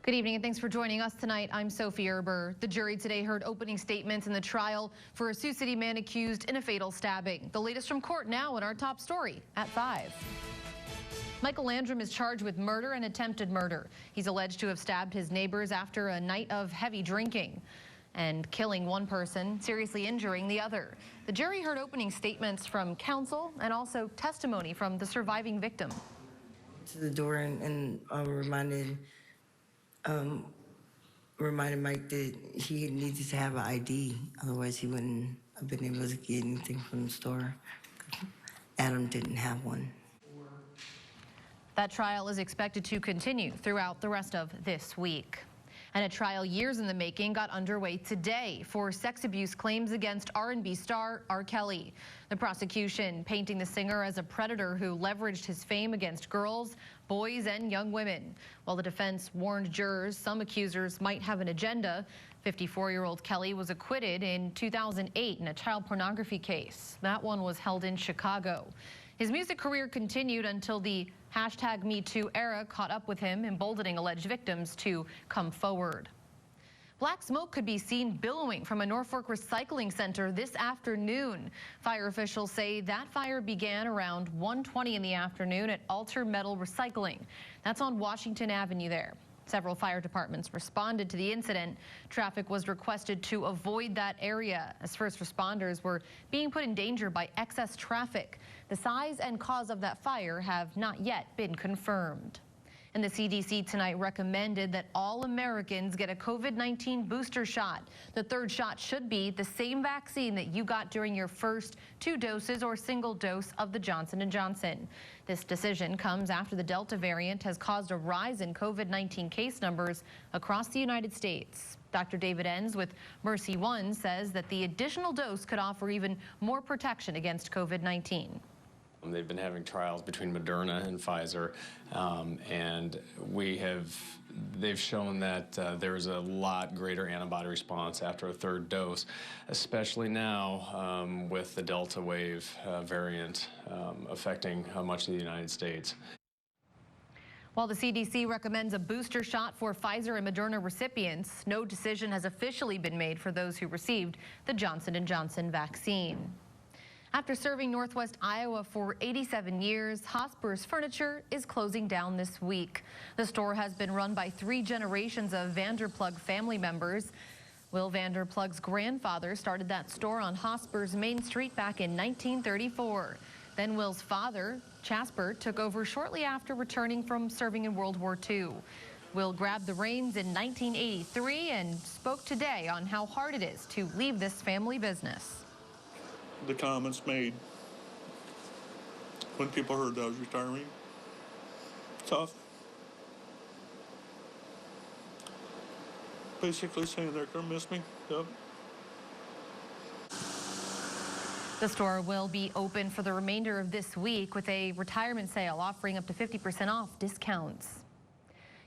Good evening and thanks for joining us tonight. I'm Sophie Erber. The jury today heard opening statements in the trial for a Sioux City man accused in a fatal stabbing. The latest from court now in our top story at 5. Michael Landrum is charged with murder and attempted murder. He's alleged to have stabbed his neighbors after a night of heavy drinking and killing one person, seriously injuring the other. The jury heard opening statements from counsel and also testimony from the surviving victim. To the door and reminded Mike that he needed to have an ID, otherwise he wouldn't have been able to get anything from the store. Adam didn't have one. That trial is expected to continue throughout the rest of this week. And a trial years in the making got underway today for sex abuse claims against R&B star R. Kelly. The prosecution painting the singer as a predator who leveraged his fame against girls, boys, and young women. While the defense warned jurors some accusers might have an agenda, 54-year-old Kelly was acquitted in 2008 in a child pornography case. That one was held in Chicago. His music career continued until the #MeToo era caught up with him, emboldening alleged victims to come forward. Black smoke could be seen billowing from a Norfolk recycling center this afternoon. Fire officials say that fire began around 1:20 in the afternoon at Alter Metal Recycling. That's on Washington Avenue there. Several fire departments responded to the incident. Traffic was requested to avoid that area as first responders were being put in danger by excess traffic. The size and cause of that fire have not yet been confirmed. And the CDC tonight recommended that all Americans get a COVID-19 booster shot. The third shot should be the same vaccine that you got during your first 2 doses or single dose of the Johnson & Johnson. This decision comes after the Delta variant has caused a rise in COVID-19 case numbers across the United States. Dr. David Enns with Mercy One says that the additional dose could offer even more protection against COVID-19. They've been having trials between Moderna and Pfizer, and they've shown that there is a lot greater antibody response after a third dose, especially now with the Delta wave variant affecting much of the United States. While the CDC recommends a booster shot for Pfizer and Moderna recipients, no decision has officially been made for those who received the Johnson & Johnson vaccine. After serving Northwest Iowa for 87 years, Hosper's Furniture is closing down this week. The store has been run by 3 generations of Vanderplug family members. Will Vanderplug's grandfather started that store on Hosper's Main Street back in 1934. Then Will's father, Jasper, took over shortly after returning from serving in World War II. Will grabbed the reins in 1983 and spoke today on how hard it is to leave this family business. The comments made when people heard that I was retiring. Tough. Basically saying they're going to miss me. Yep. The store will be open for the remainder of this week with a retirement sale offering up to 50% off discounts.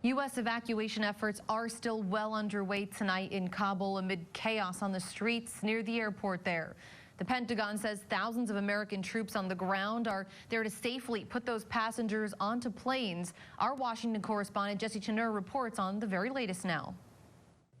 U.S. evacuation efforts are still well underway tonight in Kabul amid chaos on the streets near the airport there. The Pentagon says thousands of American troops on the ground are there to safely put those passengers onto planes. Our Washington correspondent Jesse Chenur reports on the very latest now.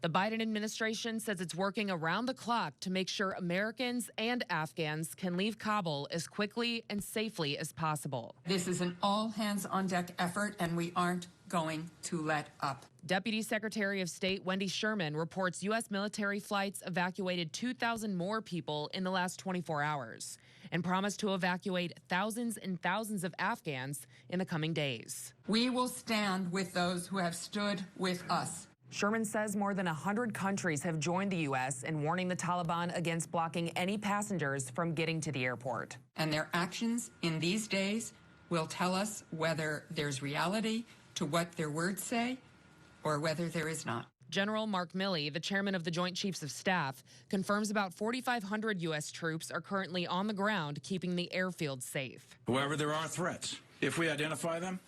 The Biden administration says it's working around the clock to make sure Americans and Afghans can leave Kabul as quickly and safely as possible. This is an all-hands-on-deck effort, and we aren't going to let up. Deputy Secretary of State Wendy Sherman reports U.S. military flights evacuated 2,000 more people in the last 24 hours and promised to evacuate thousands and thousands of Afghans in the coming days. We will stand with those who have stood with us. Sherman says more than 100 countries have joined the U.S. in warning the Taliban against blocking any passengers from getting to the airport. And their actions in these days will tell us whether there's reality to what their words say or whether there is not. General Mark Milley, the chairman of the Joint Chiefs of Staff, confirms about 4,500 U.S. troops are currently on the ground keeping the airfield safe. However, there are threats. If we identify them,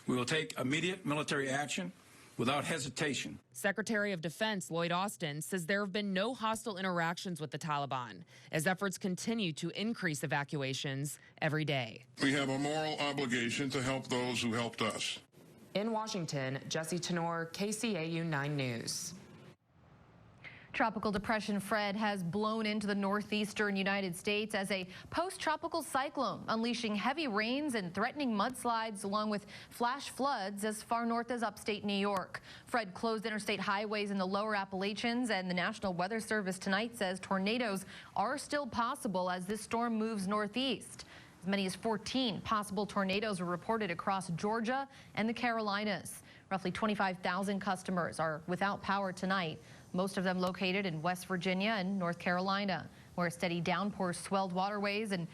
we will take immediate military action without hesitation. Secretary of Defense Lloyd Austin says there have been no hostile interactions with the Taliban as efforts continue to increase evacuations every day. We have a moral obligation to help those who helped us. In Washington, Jesse Tenor, KCAU 9 News. Tropical Depression Fred has blown into the northeastern United States as a post-tropical cyclone, unleashing heavy rains and threatening mudslides along with flash floods as far north as upstate New York. Fred closed interstate highways in the lower Appalachians, and the National Weather Service tonight says tornadoes are still possible as this storm moves northeast. As many as 14 possible tornadoes were reported across Georgia and the Carolinas. Roughly 25,000 customers are without power tonight, most of them located in West Virginia and North Carolina, where steady downpours swelled waterways and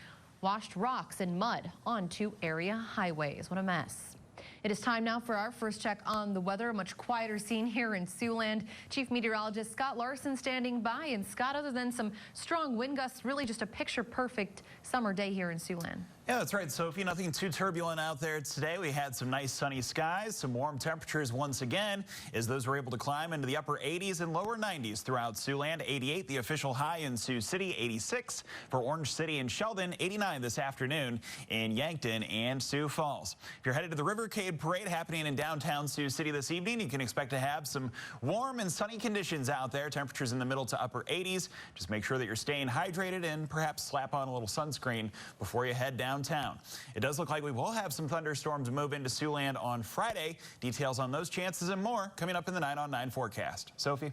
washed rocks and mud onto area highways. What a mess. It is time now for our first check on the weather. A much quieter scene here in Siouxland. Chief Meteorologist Scott Larson standing by. And Scott, other than some strong wind gusts, really just a picture-perfect summer day here in Siouxland. Yeah, that's right, Sophie. Nothing too turbulent out there today. We had some nice sunny skies, some warm temperatures once again, as those were able to climb into the upper 80s and lower 90s throughout Siouxland. 88, the official high in Sioux City. 86 for Orange City and Sheldon. 89 this afternoon in Yankton and Sioux Falls. If you're headed to the Rivercade Parade happening in downtown Sioux City this evening, you can expect to have some warm and sunny conditions out there. Temperatures in the middle to upper 80s. Just make sure that you're staying hydrated and perhaps slap on a little sunscreen before you head downtown. It does look like we will have some thunderstorms move into Siouxland on Friday. Details on those chances and more coming up in the 9 on 9 forecast. Sophie?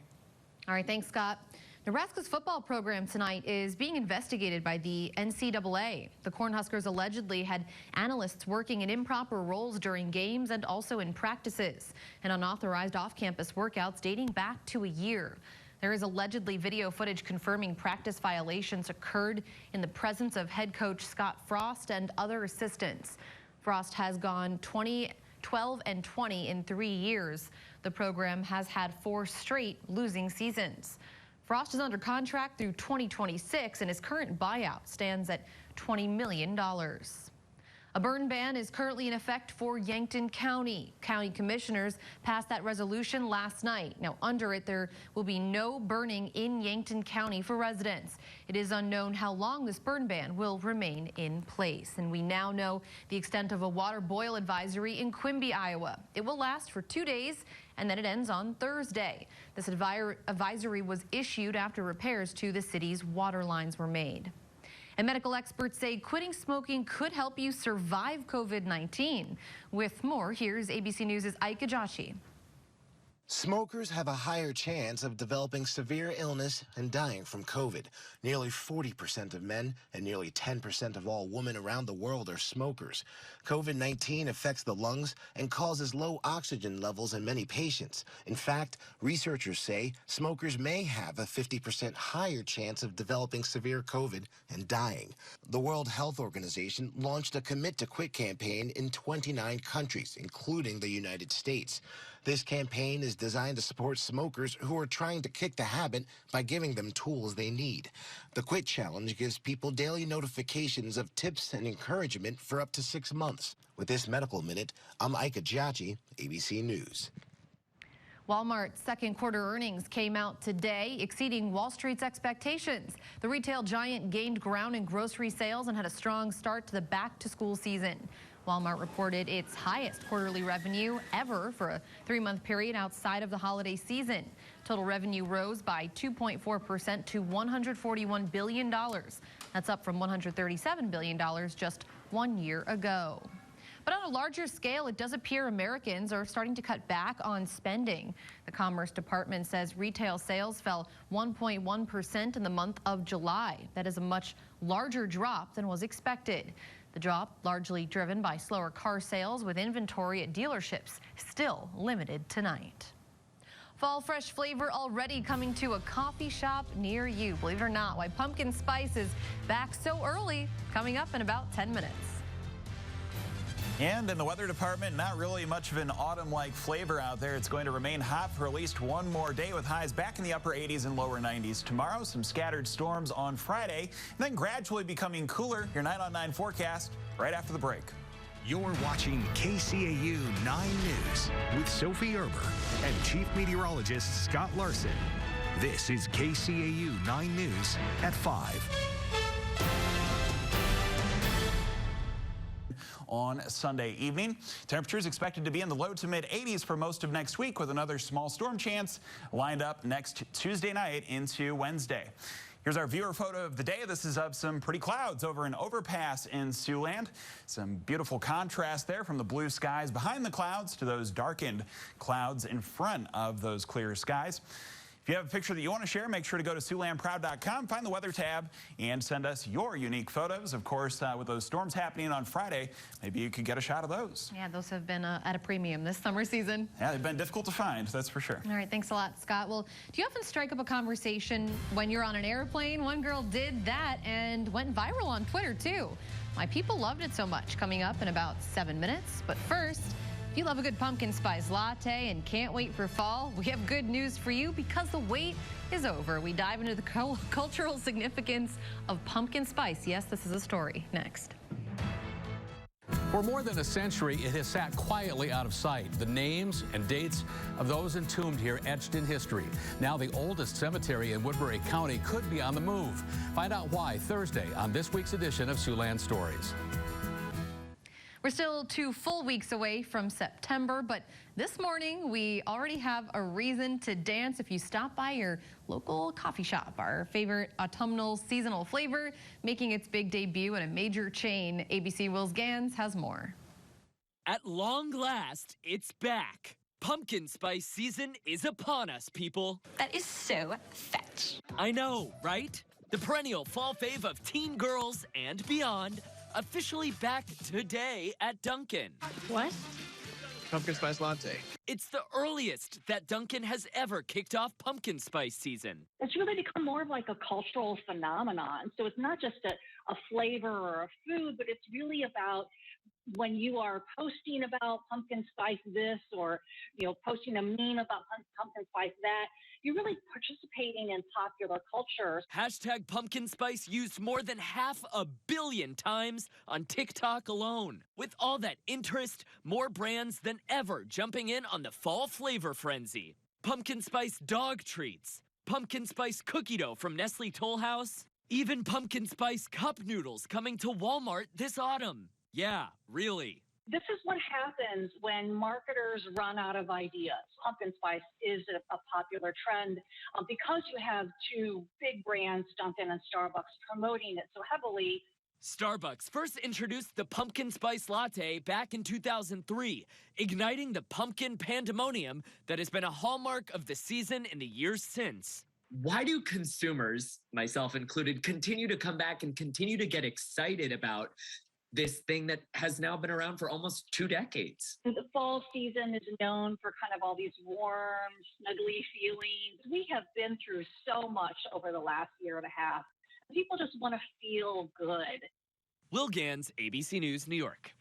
All right, thanks, Scott. Nebraska's football program tonight is being investigated by the NCAA. The Cornhuskers allegedly had analysts working in improper roles during games and also in practices, and unauthorized off-campus workouts dating back to a year. There is allegedly video footage confirming practice violations occurred in the presence of head coach Scott Frost and other assistants. Frost has gone 12 and 20 in 3 years. The program has had 4 straight losing seasons. Frost is under contract through 2026, and his current buyout stands at $20 million. A burn ban is currently in effect for Yankton County. County commissioners passed that resolution last night. Now, under it, there will be no burning in Yankton County for residents. It is unknown how long this burn ban will remain in place. And we now know the extent of a water boil advisory in Quimby, Iowa. It will last for 2 days, and then it ends on Thursday. This advisory was issued after repairs to the city's water lines were made. And medical experts say quitting smoking could help you survive COVID-19. With more, here's ABC News' Ike Ajachi. Smokers have a higher chance of developing severe illness and dying from COVID. Nearly 40% of men and nearly 10% of all women around the world are smokers. COVID-19 affects the lungs and causes low oxygen levels in many patients. In fact, researchers say smokers may have a 50% higher chance of developing severe COVID and dying. The World Health Organization launched a Commit to Quit campaign in 29 countries, including the United States. This campaign is designed to support smokers who are trying to kick the habit by giving them tools they need. The Quit Challenge gives people daily notifications of tips and encouragement for up to 6 months. With this Medical Minute, I'm Ike Ajachi, ABC News. Walmart's second quarter earnings came out today, exceeding Wall Street's expectations. The retail giant gained ground in grocery sales and had a strong start to the back-to-school season. Walmart reported its highest quarterly revenue ever for a 3-month period outside of the holiday season. Total revenue rose by 2.4% to $141 billion. That's up from $137 billion just 1 year ago. But on a larger scale, it does appear Americans are starting to cut back on spending. The Commerce Department says retail sales fell 1.1% in the month of July. That is a much larger drop than was expected. The drop largely driven by slower car sales, with inventory at dealerships still limited tonight. Fall fresh flavor already coming to a coffee shop near you. Believe it or not, why pumpkin spice is back so early, coming up in about 10 minutes. And in the weather department, not really much of an autumn-like flavor out there. It's going to remain hot for at least one more day, with highs back in the upper 80s and lower 90s tomorrow. Some scattered storms on Friday, and then gradually becoming cooler. Your 9 on 9 forecast right after the break. You're watching KCAU 9 News with Sophie Erber and Chief Meteorologist Scott Larson. This is KCAU 9 News at 5. on Sunday evening. Temperatures expected to be in the low to mid 80s for most of next week, with another small storm chance lined up next Tuesday night into Wednesday. Here's our viewer photo of the day. This is of some pretty clouds over an overpass in Siouxland. Some beautiful contrast there from the blue skies behind the clouds to those darkened clouds in front of those clear skies. If you have a picture that you want to share, make sure to go to SiouxlandProud.com, find the weather tab, and send us your unique photos. Of course, with those storms happening on Friday, maybe you could get a shot of those. Yeah, those have been at a premium this summer season. Yeah, they've been difficult to find, that's for sure. All right, thanks a lot, Scott. Well, do you often strike up a conversation when you're on an airplane? One girl did that and went viral on Twitter, too. My people loved it so much. Coming up in about 7 minutes. But first, if you love a good pumpkin spice latte and can't wait for fall, we have good news for you because the wait is over. We dive into the cultural significance of pumpkin spice. Yes, this is a story. Next. For more than a century, it has sat quietly out of sight. The names and dates of those entombed here etched in history. Now the oldest cemetery in Woodbury County could be on the move. Find out why Thursday on this week's edition of Siouxland Stories. We're still 2 full weeks away from September, but this morning we already have a reason to dance if you stop by your local coffee shop. Our favorite autumnal seasonal flavor making its big debut at a major chain. ABC Will's Gans has more. At long last, it's back. Pumpkin spice season is upon us, people. That is so fetch. I know, right? The perennial fall fave of teen girls and beyond, officially back today at Dunkin'. What? Pumpkin spice latte. It's the earliest that Dunkin' has ever kicked off pumpkin spice season. It's really become more of like a cultural phenomenon. So it's not just a flavor or a food, but it's really about when you are posting about pumpkin spice this or, posting a meme about pumpkin spice that, you're really participating in popular culture. Hashtag pumpkin spice used more than 500 million times on TikTok alone. With all that interest, more brands than ever jumping in on the fall flavor frenzy. Pumpkin spice dog treats, pumpkin spice cookie dough from Nestle Toll House, even pumpkin spice cup noodles coming to Walmart this autumn. Yeah, really. This is what happens when marketers run out of ideas. Pumpkin spice is a popular trend because you have 2 big brands, Dunkin' and Starbucks, promoting it so heavily. Starbucks first introduced the pumpkin spice latte back in 2003, igniting the pumpkin pandemonium that has been a hallmark of the season in the years since. Why do consumers, myself included, continue to come back and continue to get excited about this thing that has now been around for almost 2 decades? The fall season is known for kind of all these warm, snuggly feelings. We have been through so much over the last year and a half. People just want to feel good. Will Gans, ABC News, New York.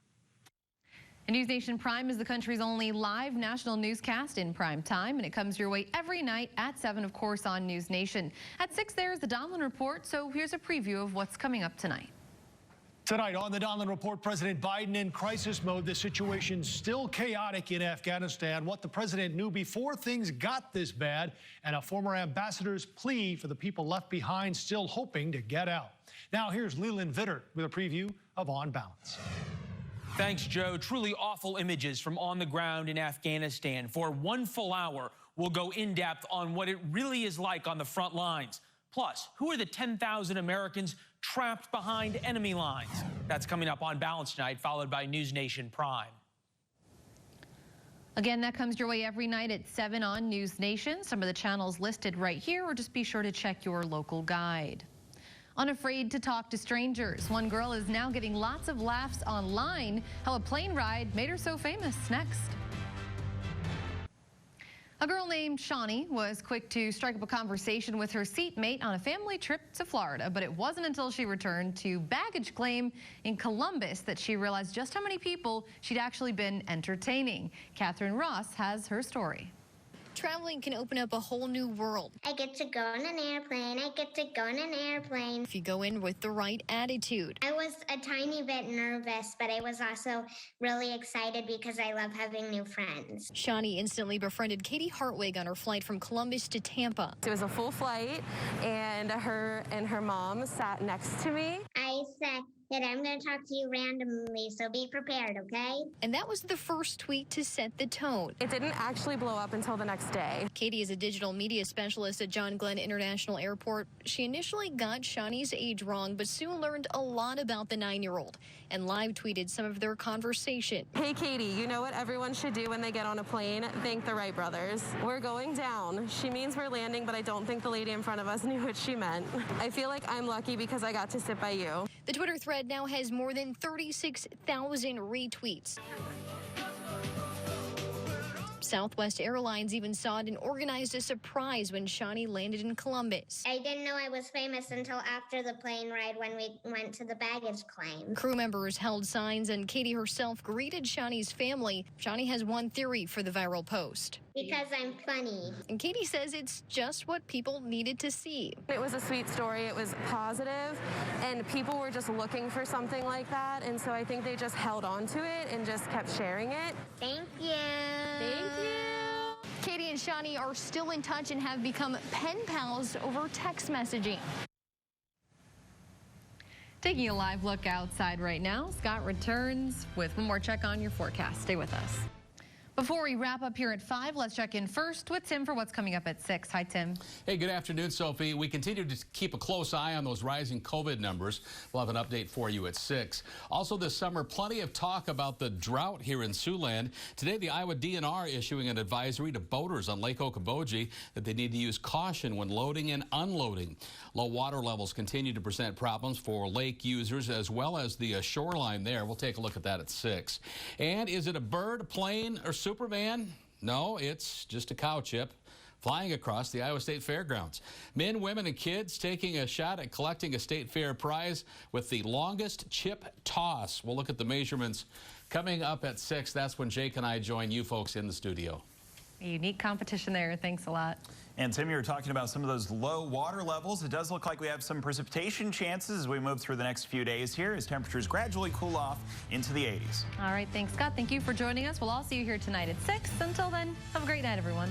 And News Nation Prime is the country's only live national newscast in prime time, and it comes your way every night at 7, of course, on News Nation. At 6, there's the Donlin Report, so here's a preview of what's coming up tonight. Tonight on the Donlin Report, President Biden in crisis mode. The situation still chaotic in Afghanistan. What the president knew before things got this bad, and a former ambassador's plea for the people left behind still hoping to get out. Now here's Leland Vittert with a preview of On Balance. Thanks, Joe. Truly awful images from on the ground in Afghanistan. For 1 full hour, we'll go in depth on what it really is like on the front lines. Plus, who are the 10,000 Americans trapped behind enemy lines? That's coming up on Balance tonight, followed by News Nation Prime. Again, that comes your way every night at 7 on News Nation. Some of the channels listed right here, or just be sure to check your local guide. Unafraid to talk to strangers. One girl is now getting lots of laughs online. How a plane ride made her so famous. Next. A girl named Shawnee was quick to strike up a conversation with her seatmate on a family trip to Florida, but it wasn't until she returned to baggage claim in Columbus that she realized just how many people she'd actually been entertaining. Catherine Ross has her story. Traveling can open up a whole new world. I get to go on an airplane. I get to go on an airplane. If you go in with the right attitude. I was a tiny bit nervous, but I was also really excited because I love having new friends. Shawnee instantly befriended Katie Hartwig on her flight from Columbus to Tampa. It was a full flight, and her mom sat next to me. I sat Good, I'm going to talk to you randomly, so be prepared, okay? And that was the first tweet to set the tone. It didn't actually blow up until the next day. Katie is a digital media specialist at John Glenn International Airport. She initially got Shawnee's age wrong, but soon learned a lot about the 9-year-old and live tweeted some of their conversation. Hey, Katie, you know what everyone should do when they get on a plane? Thank the Wright brothers. We're going down. She means we're landing, but I don't think the lady in front of us knew what she meant. I feel like I'm lucky because I got to sit by you. The Twitter thread now has more than 36,000 retweets. Southwest Airlines even saw it and organized a surprise when Shawnee landed in Columbus. I didn't know I was famous until after the plane ride when we went to the baggage claim. Crew members held signs and Katie herself greeted Shawnee's family. Shawnee has one theory for the viral post. Because I'm funny. And Katie says it's just what people needed to see. It was a sweet story. It was positive, and people were just looking for something like that, and so I think they just held on to it and just kept sharing it. Thank you. Thank you. Katie and Shawnee are still in touch and have become pen pals over text messaging. Taking a live look outside right now, Scott returns with one more check on your forecast. Stay with us. Before we wrap up here at 5, let's check in first with Tim for what's coming up at 6. Hi, Tim. Hey, good afternoon, Sophie. We continue to keep a close eye on those rising COVID numbers. We'll have an update for you at 6. Also this summer, plenty of talk about the drought here in Siouxland. Today, the Iowa DNR issuing an advisory to boaters on Lake Okoboji that they need to use caution when loading and unloading. Low water levels continue to present problems for lake users as well as the shoreline there. We'll take a look at that at 6. And is it a bird, plane, or Superman? No, it's just a cow chip flying across the Iowa State Fairgrounds. Men, women, and kids taking a shot at collecting a state fair prize with the longest chip toss. We'll look at the measurements coming up at 6. That's when Jake and I join you folks in the studio. A unique competition there. Thanks a lot. And Tim, you were talking about some of those low water levels. It does look like we have some precipitation chances as we move through the next few days here as temperatures gradually cool off into the 80s. All right, thanks, Scott. Thank you for joining us. We'll all see you here tonight at 6. Until then, have a great night, everyone.